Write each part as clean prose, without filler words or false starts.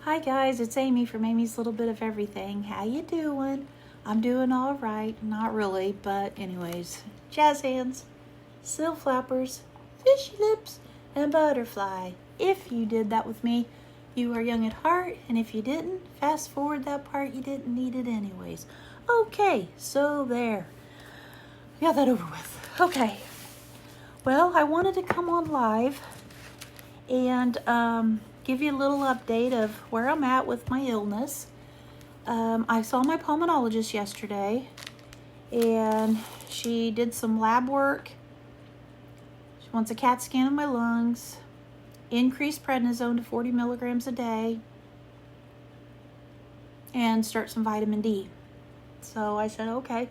Hi guys, it's Amy from Amy's Little Bit of Everything. How you doing? I'm doing all right. Not really, but anyways. Jazz hands, silk flappers, fishy lips, and butterfly. If you did that with me, you are young at heart, and if you didn't, fast forward that part. You didn't need it anyways. Okay, so there. Got that over with. Okay. Well, I wanted to come on live and give you a little update of where I'm at with my illness. I saw my pulmonologist yesterday, and she did some lab work. She wants a CAT scan of my lungs, increase prednisone to 40 milligrams a day, and start some vitamin D. So I said, okay.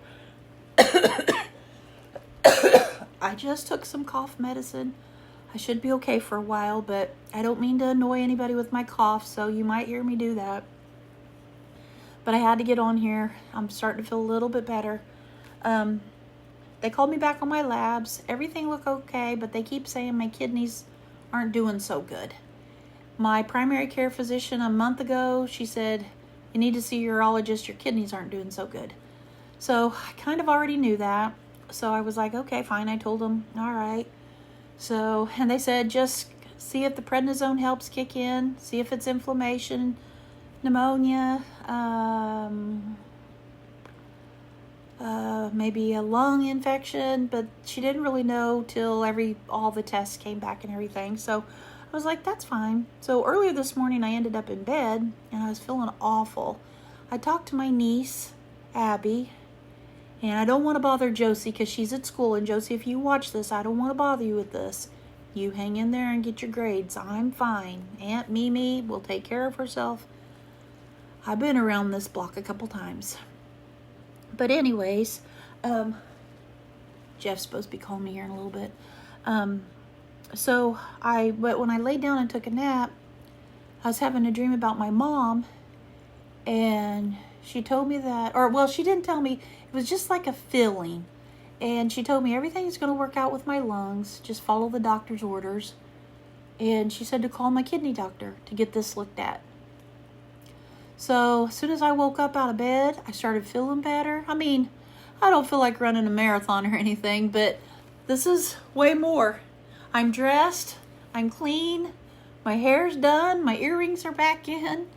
I just took some cough medicine. I should be okay for a while, but I don't mean to annoy anybody with my cough, so you might hear me do that. But I had to get on here. I'm starting to feel a little bit better. They called me back on my labs. Everything looked okay, but they keep saying my kidneys aren't doing so good. My primary care physician a month ago, she said, you need to see your urologist. Your kidneys aren't doing so good. So I kind of already knew that. So I was like, okay, fine. I told them, all right. So, and they said, just see if the prednisone helps kick in, see if it's inflammation, pneumonia, maybe a lung infection, but she didn't really know till all the tests came back and everything. So I was like, that's fine. So earlier this morning, I ended up in bed and I was feeling awful. I talked to my niece, Abby, and I don't want to bother Josie because she's at school. And Josie, if you watch this, I don't want to bother you with this. You hang in there and get your grades. I'm fine. Aunt Mimi will take care of herself. I've been around this block a couple times. But anyways, Jeff's supposed to be calling me here in a little bit. But when I laid down and took a nap, I was having a dream about my mom, and she told me that, she didn't tell me. It was just like a feeling. And she told me everything's going to work out with my lungs. Just follow the doctor's orders. And she said to call my kidney doctor to get this looked at. So as soon as I woke up out of bed, I started feeling better. I mean, I don't feel like running a marathon or anything, but this is way more. I'm dressed. I'm clean. My hair's done. My earrings are back in.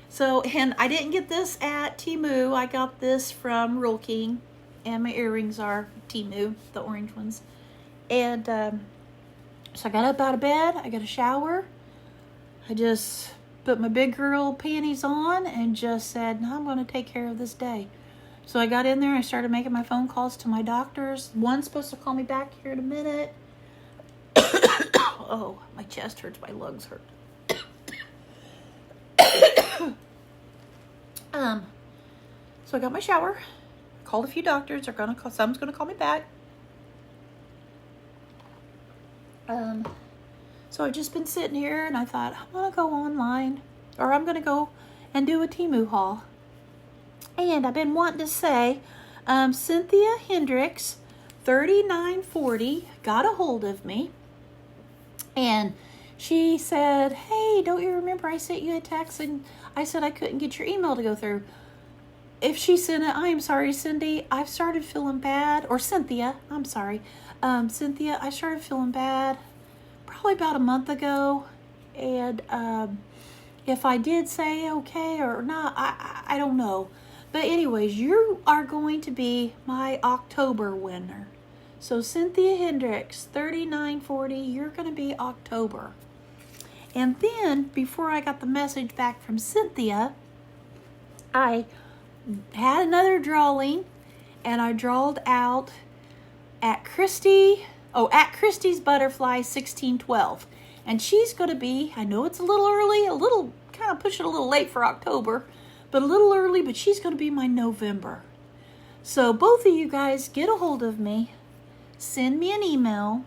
So, and I didn't get this at Temu. I got this from Rural King. And my earrings are Temu, the orange ones. And so I got up out of bed. I got a shower. I just put my big girl panties on and just said, no, I'm going to take care of this day. So I got in there. I started making my phone calls to my doctors. One's supposed to call me back here in a minute. Oh, my chest hurts. My lungs hurt. So I got my shower, called a few doctors. Some's gonna call me back. So I've just been sitting here and I thought, I'm gonna go online, or I'm gonna go and do a Temu haul. And I've been wanting to say, Cynthia Hendricks, 3940, got a hold of me. And she said, hey, don't you remember I sent you a text and I said I couldn't get your email to go through? If she sent it, I am sorry, Cindy. I've started feeling bad. Or Cynthia, I'm sorry. Cynthia, I started feeling bad probably about a month ago. And if I did say okay or not, I don't know. But anyways, you are going to be my October winner. So Cynthia Hendricks, 3940, you're going to be October. And then, before I got the message back from Cynthia, I had another drawing, and I drawed out at Christie's Butterfly 1612. And she's going to be, I know it's a little early, kind of pushing a little late for October, but a little early, but she's going to be my November. So both of you guys get a hold of me. Send me an email.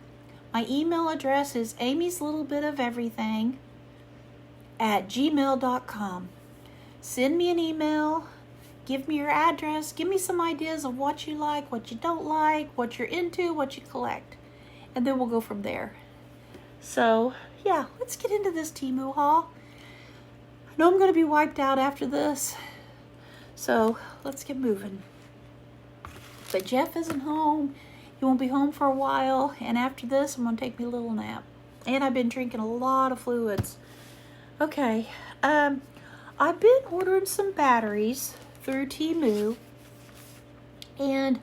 My email address is amy'slittlebitofeverything@gmail.com. Send me an email. Give me your address. Give me some ideas of what you like, what you don't like, what you're into, what you collect. And then we'll go from there. So, yeah, let's get into this Temu haul. know I'm going to be wiped out after this. So let's get moving. But Jeff isn't home. He won't be home for a while. And after this, I'm going to take me a little nap. And I've been drinking a lot of fluids. Okay. I've been ordering some batteries through Temu. And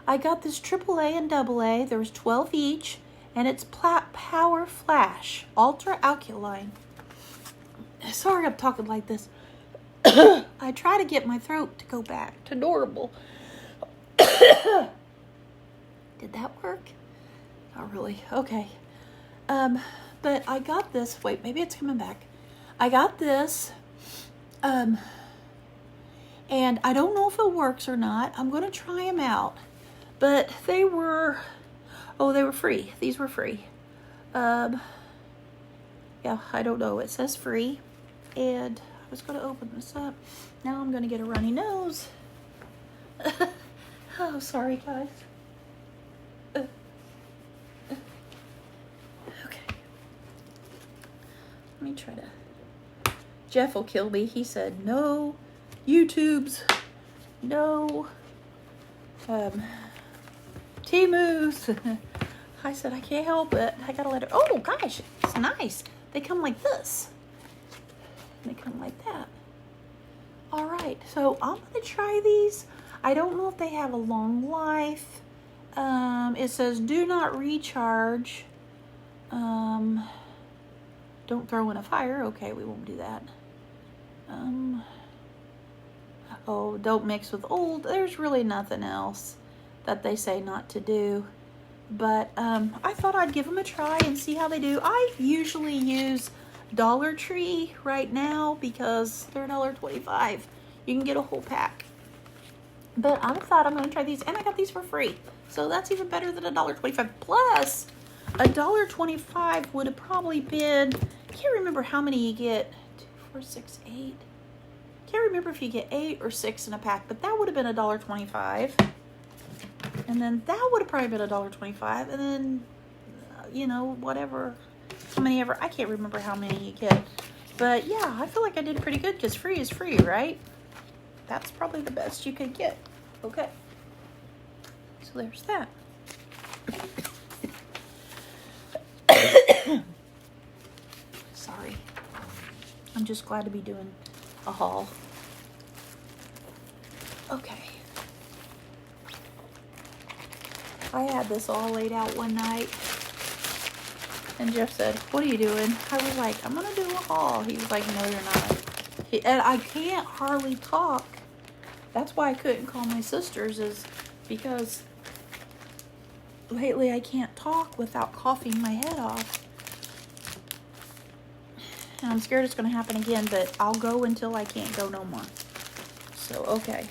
I got this AAA and AA. There was 12 each. And it's Power Flash Ultra Alkaline. Sorry I'm talking like this. I try to get my throat to go back to normal. Did that work? Not really. Okay. But I got this. Wait, maybe it's coming back. I got this. And I don't know if it works or not. I'm going to try them out. But they were free. These were free. Yeah, I don't know. It says free. And I was going to open this up. Now I'm going to get a runny nose. Oh, sorry, guys. Okay. Let me try to... Jeff will kill me. He said, no YouTubes. No Temu's. I said, I can't help it. I got to let it... Oh, gosh. It's nice. They come like this. They come like that. All right. So I'm going to try these. I don't know if they have a long life. It says do not recharge. Don't throw in a fire. Okay, we won't do that. Oh, don't mix with old. There's really nothing else that they say not to do. But I thought I'd give them a try and see how they do. I usually use Dollar Tree right now because they're $1.25. You can get a whole pack. But I thought I'm going to try these, and I got these for free. So that's even better than $1.25. Plus, $1.25 would have probably been, I can't remember how many you get. 2, 4, 6, 8. Can't remember if you get 8 or 6 in a pack, but that would have been $1.25. And then that would have probably been $1.25. And then, you know, whatever, how many ever, I can't remember how many you get. But yeah, I feel like I did pretty good because free is free, right? That's probably the best you could get. Okay. So there's that. Sorry. I'm just glad to be doing a haul. Okay. I had this all laid out one night. And Jeff said, what are you doing? I was like, I'm going to do a haul. He was like, no, you're not. And I can't hardly talk. That's why I couldn't call my sisters, is because lately I can't talk without coughing my head off. And I'm scared it's going to happen again, but I'll go until I can't go no more. So, okay.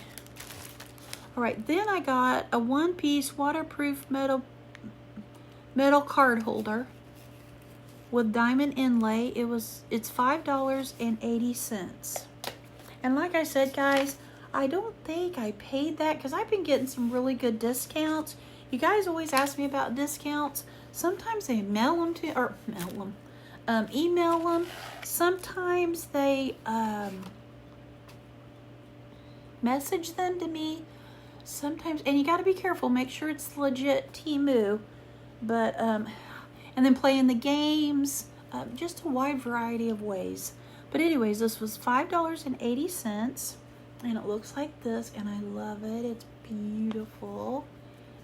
All right, then I got a one-piece waterproof metal card holder with diamond inlay. It's $5.80. And like I said, guys, I don't think I paid that because I've been getting some really good discounts. You guys always ask me about discounts. Sometimes they email them. Sometimes they message them to me. Sometimes, and you got to be careful. Make sure it's legit Temu. But and then playing the games, just a wide variety of ways. But anyways, this was $5.80, and it looks like this, and I love it. It's beautiful,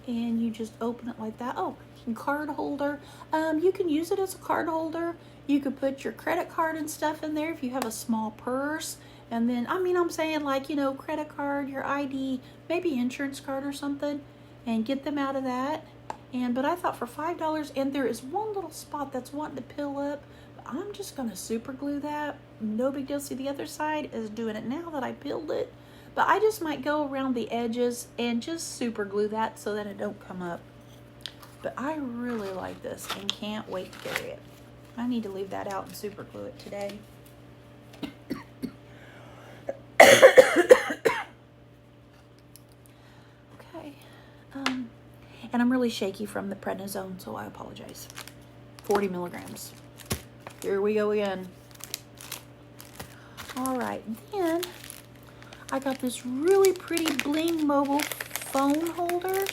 and you just open it like that. Oh, card holder. You can use it as a card holder. You could put your credit card and stuff in there if you have a small purse. And then, I'm saying, like, you know, credit card, your ID, maybe insurance card or something, and get them out of that. But I thought for $5, and there is one little spot that's wanting to pill up. I'm just going to super glue that. No big deal. See, the other side is doing it now that I peeled it. But I just might go around the edges and just super glue that so that it don't come up. But I really like this and can't wait to carry it. I need to leave that out and super glue it today. Okay. And I'm really shaky from the prednisone, so I apologize. 40 milligrams. Here we go again. All right, then I got this really pretty bling mobile phone holder.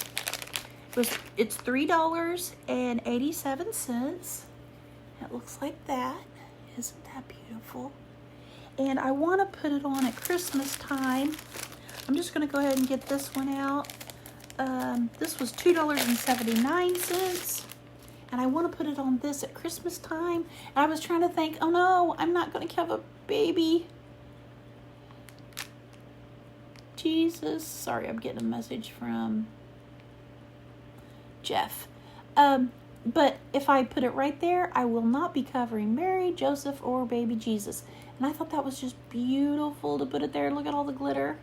It's $3.87. It looks like that. Isn't that beautiful? And I want to put it on at Christmas time. I'm just going to go ahead and get this one out. This was $2.79. And I want to put it on this at Christmas time. And I was trying to think, oh no, I'm not going to have a baby. Jesus. Sorry, I'm getting a message from Jeff. But if I put it right there, I will not be covering Mary, Joseph, or baby Jesus. And I thought that was just beautiful to put it there. Look at all the glitter.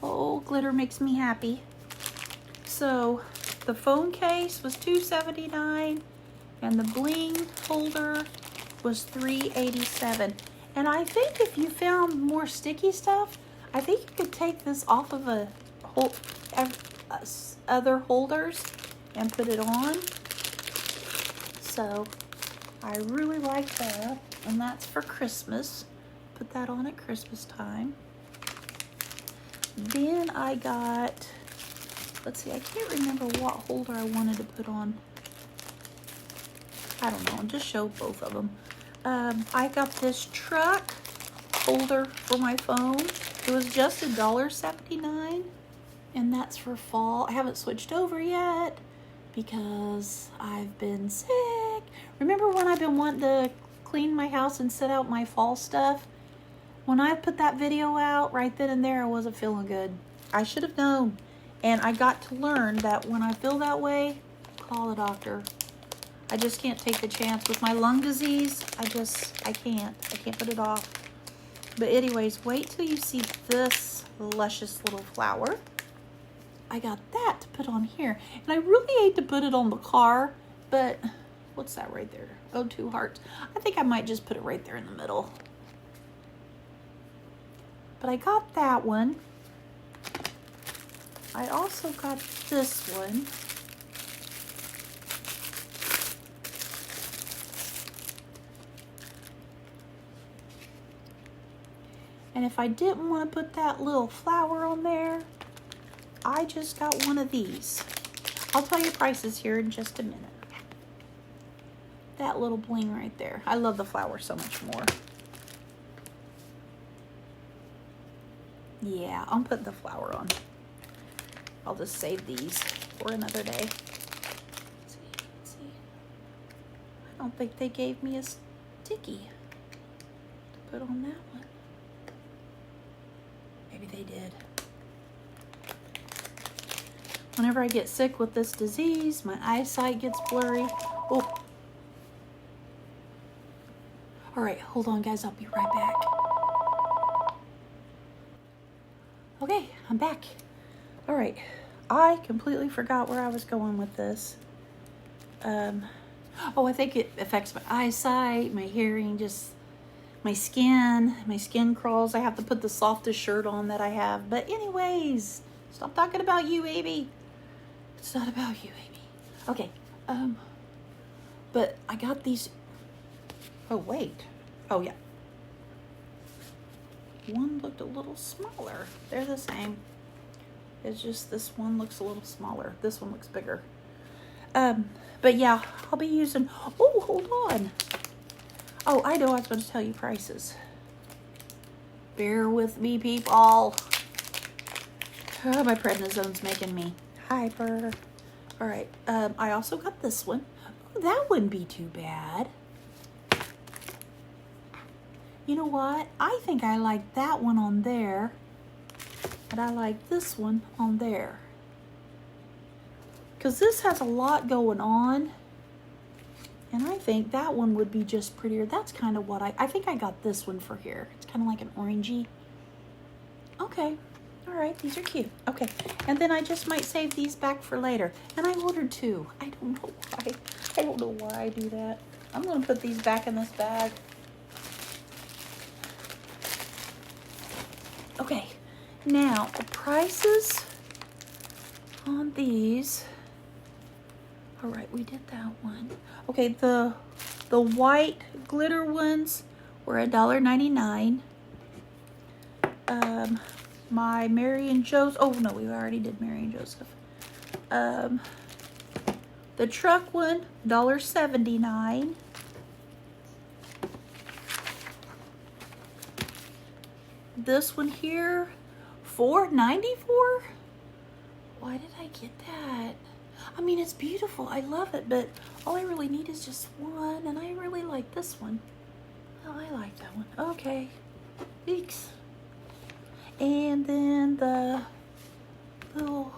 Oh, glitter makes me happy. So the phone case was $2.79 and the bling holder was $3.87. And I think if you found more sticky stuff, I think you could take this off of other holders and put it on. So I really like that, and that's for Christmas. Put that on at Christmas time. Then I got, let's see, I can't remember what holder I wanted to put on. I don't know, I'll just show both of them. I got this truck holder for my phone. It was just $1.79, and that's for fall. I haven't switched over yet because I've been sick. Remember when I've been wanting to clean my house and set out my fall stuff? When I put that video out, right then and there, I wasn't feeling good. I should have known. And I got to learn that when I feel that way, call a doctor. I just can't take the chance. With my lung disease, I can't. I can't put it off. But anyways, wait till you see this luscious little flower. I got that to put on here. And I really hate to put it on the car, but what's that right there? Oh, 2 hearts. I think I might just put it right there in the middle. But I got that one. I also got this one. And if I didn't want to put that little flower on there, I just got one of these. I'll tell you prices here in just a minute. That little bling right there. I love the flower so much more. Yeah, I'll put the flower on. I'll just save these for another day. Let's see. I don't think they gave me a sticky to put on that one. Maybe they did. Whenever I get sick with this disease, my eyesight gets blurry. Oh. All right, hold on, guys. I'll be right back. Okay, I'm back. All right, I completely forgot where I was going with this. Oh, I think it affects my eyesight, my hearing, just my skin. My skin crawls. I have to put the softest shirt on that I have. But anyways, stop talking about you, baby. It's not about you, baby. Okay, but I got these. Oh, wait. Oh, yeah. One looked a little smaller. They're the same. It's just this one looks a little smaller. This one looks bigger. But yeah, I'll be using... Oh, hold on. Oh, I know I was going to tell you prices. Bear with me, people. Oh, my prednisone's making me hyper. All right. I also got this one. Oh, that wouldn't be too bad. You know what? I think I like that one on there. And I like this one on there. Because this has a lot going on. And I think that one would be just prettier. That's kind of what I think I got this one for here. It's kind of like an orangey. Okay. All right. These are cute. Okay. And then I just might save these back for later. And I ordered 2. I don't know why. I don't know why I do that. I'm going to put these back in this bag. Okay. Now, the prices on these. All right, we did that one. Okay, the white glitter ones were $1.99. my Mary and Joseph. Oh no, we already did Mary and Joseph. The truck one, $1.79. This one here, $4.94. Why did I get that? I mean, it's beautiful. I love it, but all I really need is just one, and I really like this one. Oh, I like that one. Okay. Thanks. And then the little,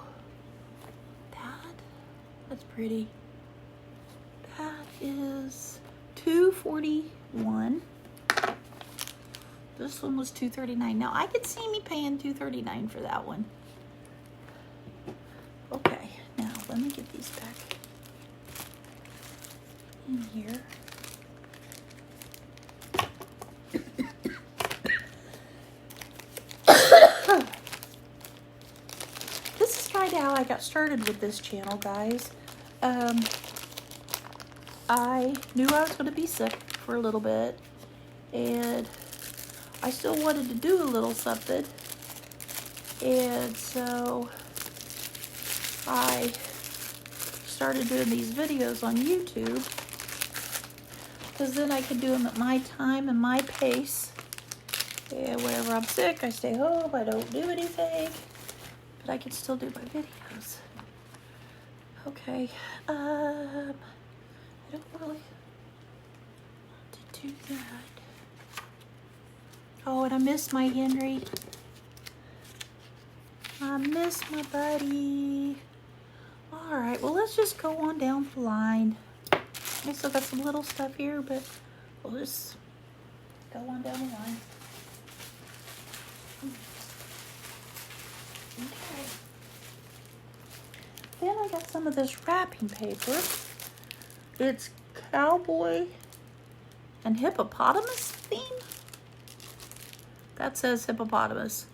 that's pretty. That is $2.41. This one was $2.39. Now I could see me paying $2.39 for that one. Okay, now let me get these back in here. This is kind of how I got started with this channel, guys. I knew I was going to be sick for a little bit, and I still wanted to do a little something, and so I started doing these videos on YouTube, because then I could do them at my time and my pace, and whenever I'm sick, I stay home, I don't do anything, but I can still do my videos. Okay, I don't really want to do that. Oh, and I miss my Henry. I miss my buddy. All right, well, let's just go on down the line. I still got some little stuff here, but we'll just go on down the line. Okay. Then I got some of this wrapping paper. It's cowboy and hippopotamus theme. That says hippopotamus.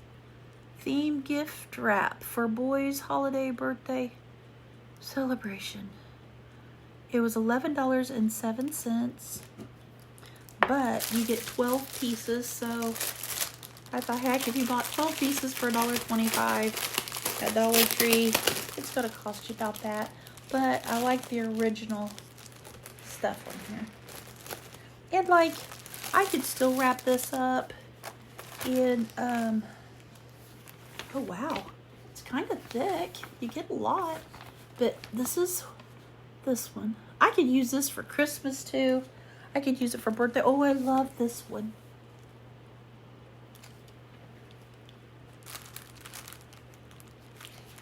Theme gift wrap for boys' holiday birthday celebration. It was $11.07, but you get 12 pieces, so I thought, heck, if you bought 12 pieces for $1.25 at Dollar Tree, it's gonna cost you about that. But I like the original stuff on here. And like, I could still wrap this up in, oh wow, it's kind of thick. You get a lot, but this is this one. I could use this for Christmas too. I could use it for birthday. Oh, I love this one.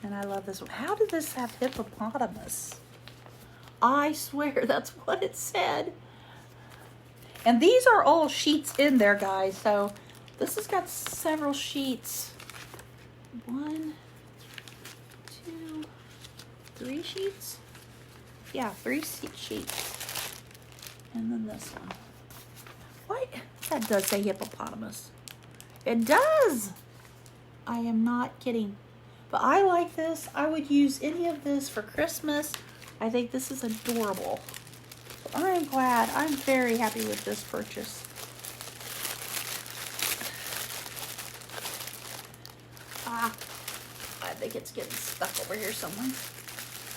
And I love this one. How did this have hippopotamus? I swear that's what it said. And these are all sheets in there, guys. So this has got several sheets. 1, 2, 3 sheets. Yeah, 3 sheets. And then this one. What? That does say hippopotamus. It does. I am not kidding. But I like this. I would use any of this for Christmas. I think this is adorable. I am glad. I'm very happy with this purchase. I think it's getting stuck over here somewhere.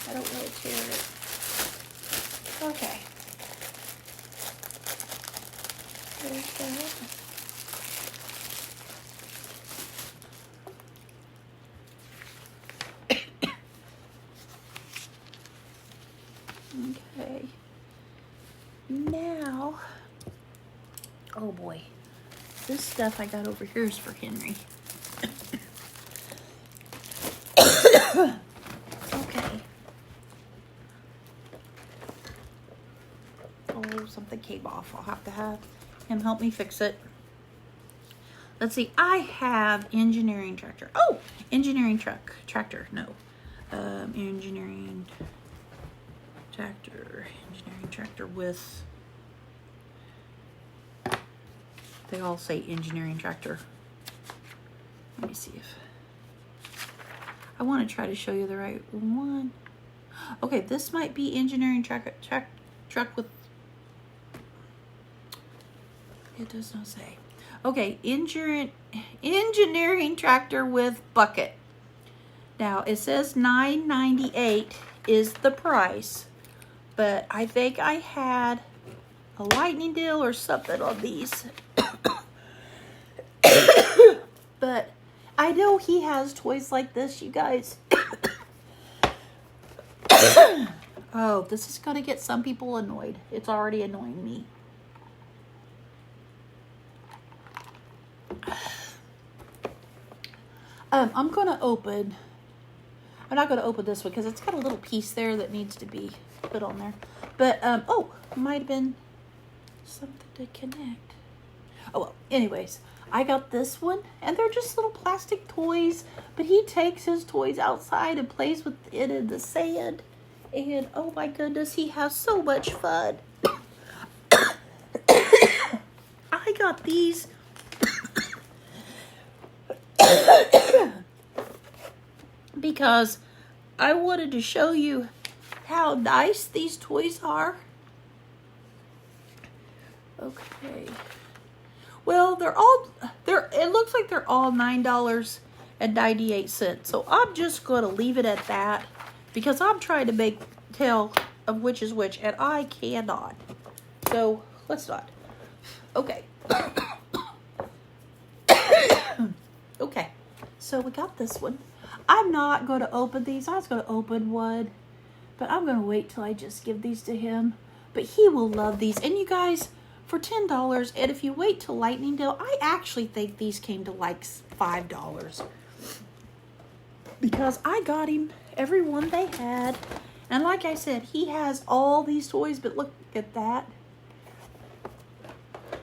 I don't really tear it. Okay. There's that. Okay. Now, oh boy, this stuff I got over here is for Henry. Okay. Oh, something came off. I'll have to have him help me fix it. Let's see. I have engineering tractor. Oh, engineering tractor. No. Engineering tractor with, they all say engineering tractor. Let me see if, I want to try to show you the right one. Okay, this might be engineering truck with, it does not say. Okay, engineering tractor with bucket. Now it says $9.98 is the price, but I think I had a lightning deal or something on these. But I know he has toys like this, you guys. Oh, this is going to get some people annoyed. It's already annoying me. I'm going to open... I'm not going to open this one because it's got a little piece there that needs to be put on there. But, oh, might have been something to connect. Oh, well, anyways, I got this one, and they're just little plastic toys, but he takes his toys outside and plays with it in the sand, and oh my goodness, he has so much fun. I got these because I wanted to show you how nice these toys are. Okay. Well, it looks like they're all $9.98. So I'm just going to leave it at that because I'm trying to tell of which is which, and I cannot. So let's not. Okay. Okay. So we got this one. I'm not going to open these. I was going to open one, but I'm going to wait till I just give these to him. But he will love these. And you guys, for $10, and if you wait till Lightning Deal, I actually think these came to like $5. Because I got him every one they had. And like I said, he has all these toys, but look at that.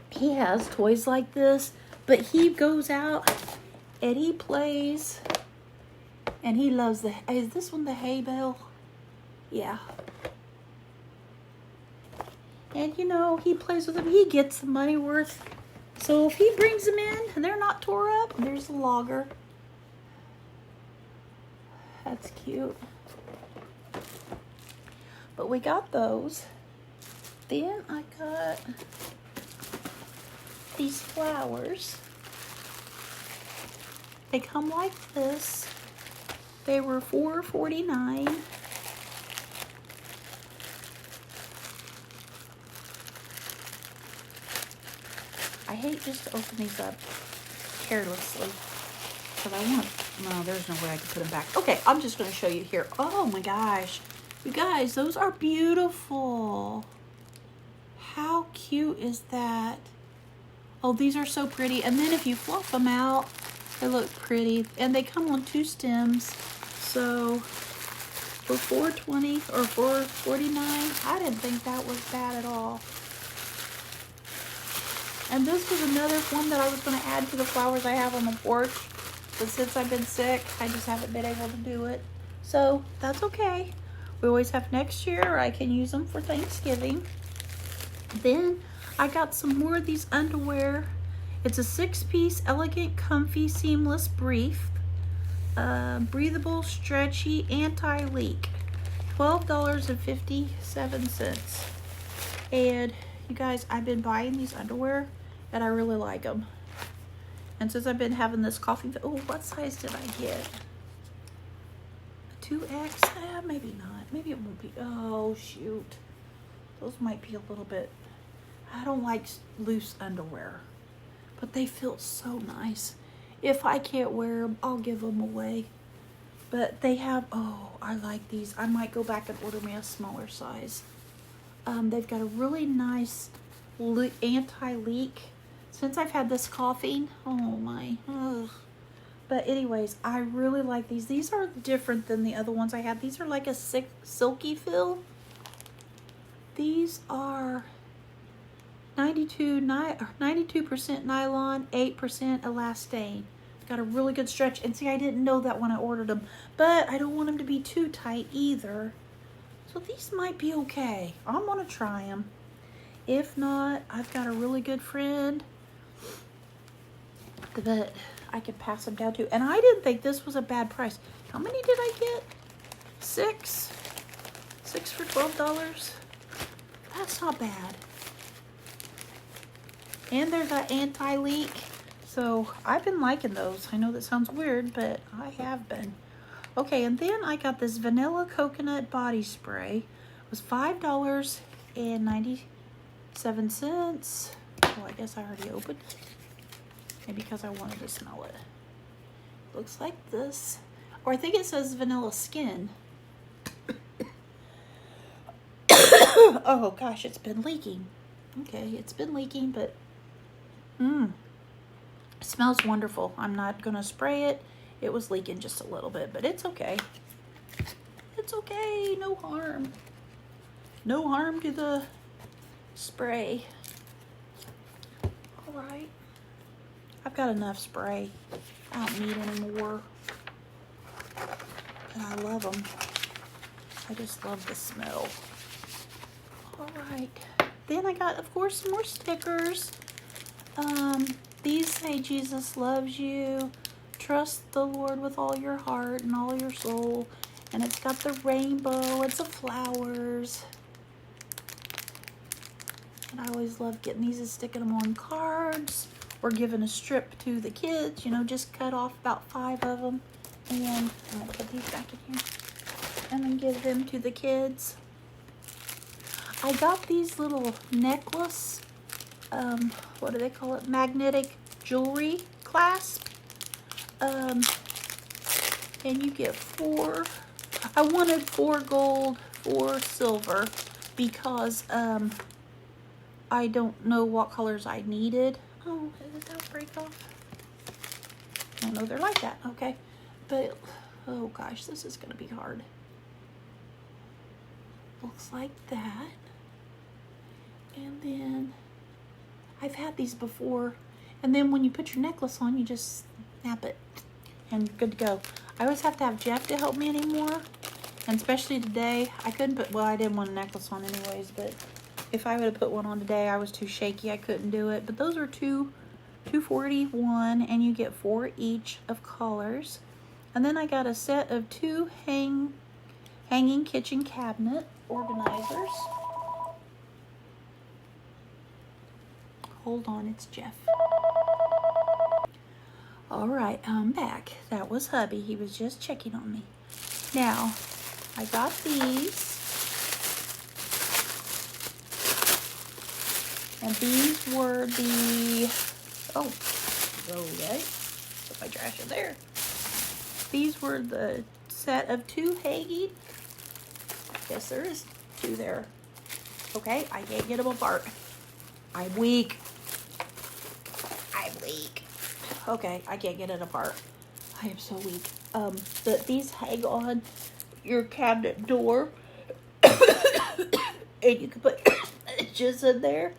He has toys like this, but he goes out and he plays. And he loves is this one the hay bale? Yeah. And you know, he plays with them. He gets the money worth. So if he brings them in and they're not tore up, there's the logger. That's cute. But we got those. Then I got these flowers. They come like this. They were $4.49. I hate just to open these up carelessly because I want, no, there's no way I can put them back. Okay, I'm just going to show you here. Oh my gosh. You guys, those are beautiful. How cute is that? Oh, these are so pretty. And then if you fluff them out, they look pretty. And they come on 2 stems. So for $4.20 or $4.49, I didn't think that was bad at all. And this was another one that I was going to add to the flowers I have on the porch. But since I've been sick, I just haven't been able to do it. So that's okay. We always have next year, or I can use them for Thanksgiving. Then I got some more of these underwear. It's a 6-piece, elegant, comfy, seamless brief. Breathable, stretchy, anti-leak. $12.57. And you guys, I've been buying these underwear and I really like them. And since I've been having this coffee, oh, what size did I get? A 2X? Maybe not. Maybe it won't be. Oh, shoot. Those might be a little bit. I don't like loose underwear, but they feel so nice. If I can't wear them, I'll give them away. But they have, oh, I like these. I might go back and order me a smaller size. They've got a really nice anti-leak. Since I've had this coughing, oh my. Ugh. But anyways, I really like these. These are different than the other ones I had. These are like a silky feel. These are 92% nylon, 8% elastane. Got a really good stretch. And see, I didn't know that when I ordered them. But I don't want them to be too tight either. So these might be okay. I'm going to try them. If not, I've got a really good friend that I could pass them down to. And I didn't think this was a bad price. How many did I get? 6? 6 for $12? That's not bad. And there's an anti-leak. So I've been liking those. I know that sounds weird, but I have been. Okay, and then I got this vanilla coconut body spray. It was $5.97. Well, I guess I already opened. Maybe because I wanted to smell it. Looks like this. Or I think it says vanilla skin. Oh gosh, it's been leaking. Okay, it's been leaking, but it smells wonderful. I'm not gonna spray it. It was leaking just a little bit, but it's okay. It's okay, no harm. No harm to the spray. All right. I've got enough spray. I don't need any more. And I love them. I just love the smell. All right. Then I got, of course, some more stickers. These say Jesus loves you. Trust the Lord with all your heart and all your soul. And it's got the rainbow. It's the flowers. And I always love getting these and sticking them on cards. Or giving a strip to the kids. You know, just cut off about 5 of them. And I'm going to put these back in here. And then give them to the kids. I got these little necklace, what do they call it? Magnetic jewelry clasp. And you get 4. I wanted 4 gold, 4 silver because I don't know what colors I needed. Oh, did that break off? Oh no, they're like that. Okay. But, oh gosh, this is going to be hard. Looks like that. And then I've had these before, and then when you put your necklace on, you just snap it and you're good to go. I always have to have Jeff to help me anymore, and especially today. I couldn't put, well, I didn't want a necklace on anyways, but if I would have put one on today, I was too shaky. I couldn't do it. But those are $2.41, and you get 4 each of colors. And then I got a set of 2 hanging kitchen cabinet organizers. Hold on, it's Jeff. All right, I'm back. That was hubby. He was just checking on me. Now, I got these. And these were the, okay. Put my trash in there. These were the set of 2 hanging. Guess there is 2 there. Okay, I can't get them apart. I'm weak. Okay, I can't get it apart. I am so weak. These hang on your cabinet door. And you can put edges in there.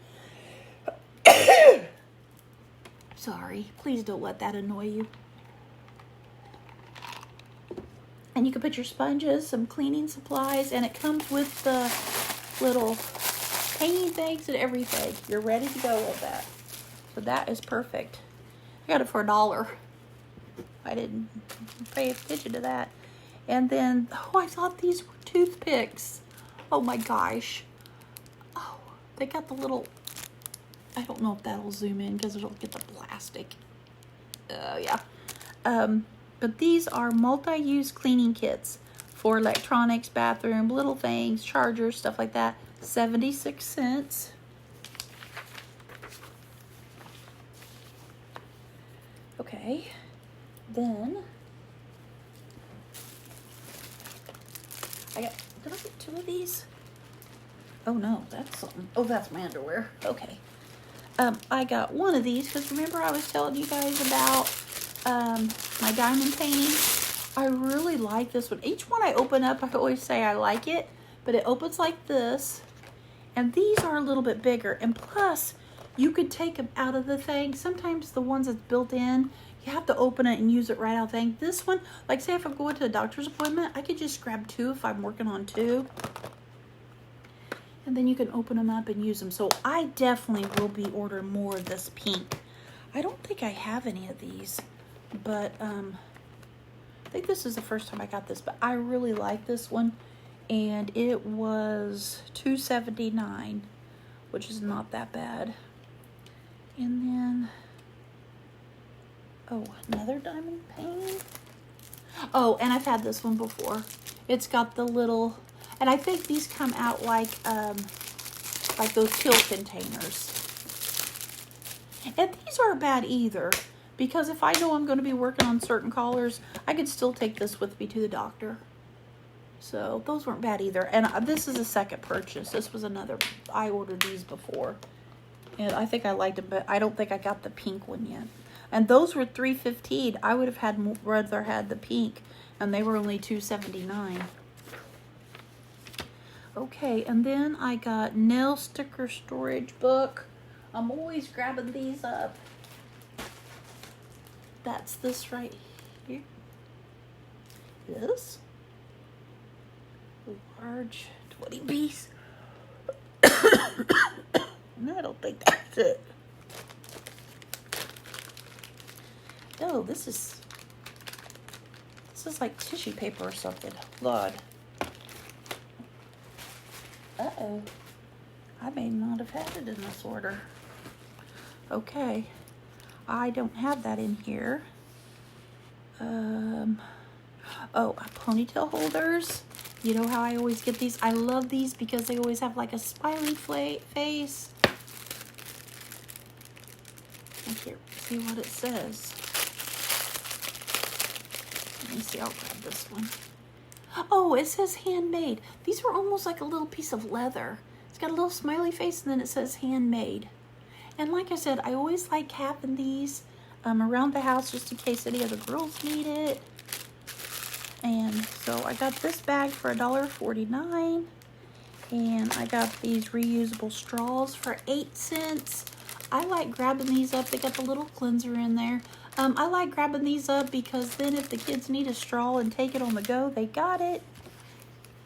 Sorry, please don't let that annoy you. And you can put your sponges, some cleaning supplies, and it comes with the little hanging things and everything. You're ready to go with that. So that is perfect. I got it for $1. I didn't pay attention to that. And then, oh, I thought these were toothpicks. Oh my gosh. Oh, they got the little, I don't know if that'll zoom in because it'll get the plastic. Yeah. But these are multi-use cleaning kits for electronics, bathroom, little things, chargers, stuff like that. 76 cents. Okay. Then I got, did I get 2 of these? Oh no, that's something. Oh, that's my underwear. Okay. I got 1 of these because remember I was telling you guys about my diamond painting. I really like this one. Each one I open up, I always say I like it, but it opens like this, and these are a little bit bigger. And plus, you could take them out of the thing. Sometimes the ones that's built in, you have to open it and use it right out of the thing. This one, like say if I'm going to a doctor's appointment, I could just grab 2 if I'm working on 2. And then you can open them up and use them. So I definitely will be ordering more of this pink. I don't think I have any of these, but I think this is the first time I got this, but I really like this one. And it was $2.79, which is not that bad. And then Oh, another diamond pane. Oh, and I've had this one before. It's got the little, and I think these come out like those pill containers. And these aren't bad either, because if I know I'm going to be working on certain colors, I could still take this with me to the doctor. So those weren't bad either. And this is a second purchase. This was another, I ordered these before. And I think I liked them, but I don't think I got the pink one yet. And those were $3.15. I would have rather had the pink, and they were only $2.79. Okay, and then I got nail sticker storage book. I'm always grabbing these up. That's this right here. This large 20 piece. No, I don't think that's it. No, this is like tissue paper or something. Lord. Uh-oh. I may not have had it in this order. Okay. I don't have that in here. Oh, ponytail holders. You know how I always get these? I love these because they always have like a smiley face. I can't see what it says. Let me see, I'll grab this one. Oh, it says handmade. These are almost like a little piece of leather. It's got a little smiley face and then it says handmade. And like I said, I always like having these around the house just in case any of the girls need it. And so I got this bag for $1.49. And I got these reusable straws for 8 cents. I like grabbing these up. They got the little cleanser in there. I like grabbing these up because then if the kids need a straw and take it on the go, they got it.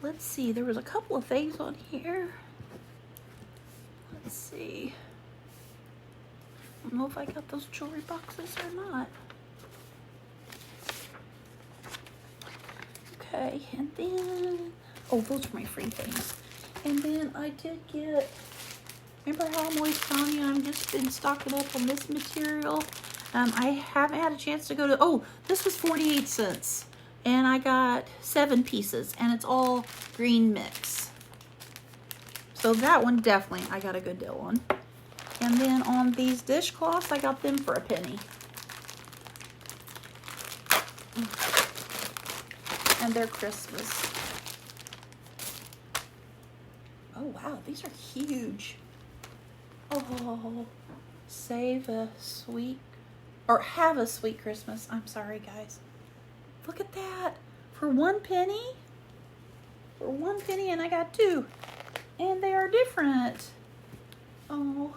Let's see. There was a couple of things on here. Let's see. I don't know if I got those jewelry boxes or not. Okay, and then, oh, those are my free things. And then I did get, remember how I'm always telling you I've just been stocking up on this material? I haven't had a chance to go to, oh, this was 48 cents. And I got 7 pieces, and it's all green mix. So that one definitely I got a good deal on. And then on these dishcloths, I got them for a penny. And they're Christmas. Oh wow, these are huge. Oh, save a sweet, or have a sweet Christmas. I'm sorry, guys. Look at that. For 1 penny. For 1 penny, and I got 2. And they are different. Oh,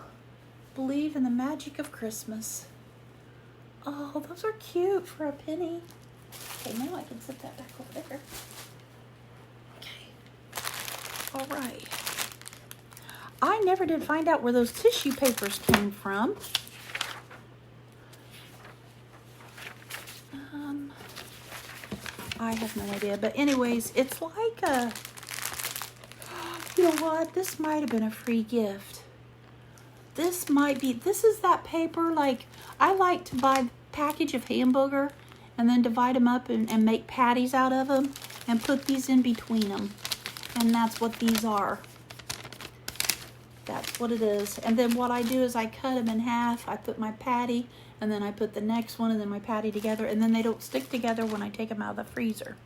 believe in the magic of Christmas. Oh, those are cute for a penny. Okay, now I can set that back over there. Okay. All right. I never did find out where those tissue papers came from. I have no idea. But anyways, it's like a, you know what? This might have been a free gift. This might be, this is that paper, like, I like to buy a package of hamburger and then divide them up and make patties out of them and put these in between them. And that's what these are. That's what it is. And then what I do is I cut them in half. I put my patty and then I put the next one and then my patty together. And then they don't stick together when I take them out of the freezer.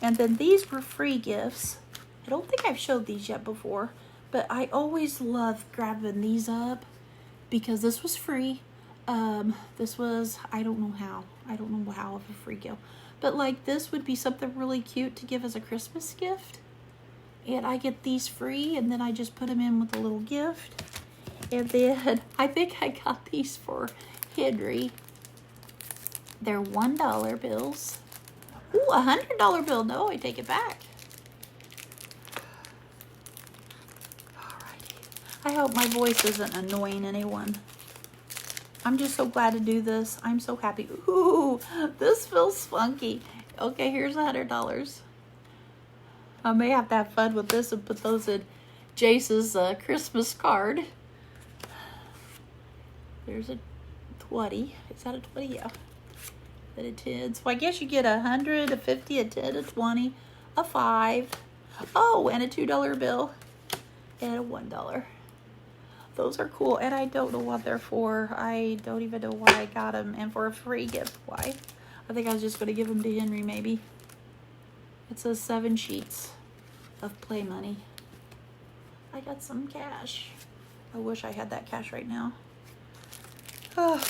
And then these were free gifts. I don't think I've showed these yet before. But I always love grabbing these up because this was free. This was, I don't know how of a free gift. But like this would be something really cute to give as a Christmas gift. And I get these free and then I just put them in with a little gift. And then I think I got these for Henry. They're $1 bills. Ooh, a $100 bill. No, I take it back. I hope my voice isn't annoying anyone. I'm just so glad to do this. I'm so happy. Ooh, this feels funky. Okay, here's $100. I may have to have fun with this and put those in Jace's Christmas card. There's a 20. Is that a 20? Yeah. But a 10. So I guess you get 100, a 50, a 10, a 20, a 5. Oh, and a $2 bill and a $1. Those are cool, and I don't know what they're for. I don't even know why I got them, and for a free gift, why? I think I was just going to give them to Henry, maybe. It says 7 sheets of play money. I got some cash. I wish I had that cash right now. Oh,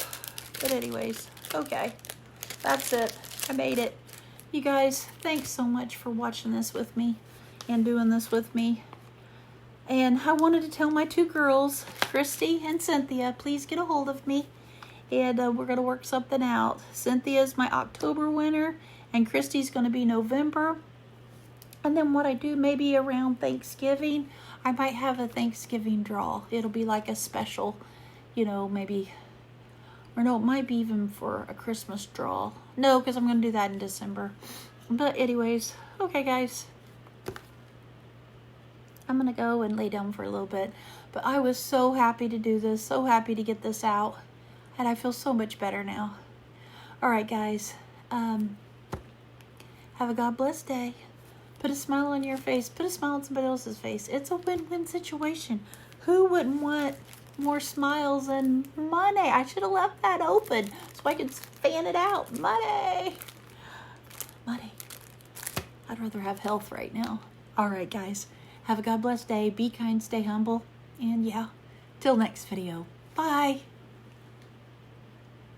but anyways, okay. That's it. I made it. You guys, thanks so much for watching this with me and doing this with me. And I wanted to tell my 2 girls, Christy and Cynthia, please get a hold of me. And we're going to work something out. Cynthia's my October winner, and Christy's going to be November. And then what I do, maybe around Thanksgiving, I might have a Thanksgiving draw. It'll be like a special, you know, maybe, or no, it might be even for a Christmas draw. No, because I'm going to do that in December. But anyways, okay guys. I'm going to go and lay down for a little bit. But I was so happy to do this, so happy to get this out. And I feel so much better now. Alright guys, have a God bless day. Put a smile on your face. Put a smile on somebody else's face. It's a win-win situation. Who wouldn't want more smiles and money? I should have left that open so I could fan it out. Money. Money. I'd rather have health right now. Alright guys. Have a God bless day. Be kind, stay humble. And yeah, till next video. Bye.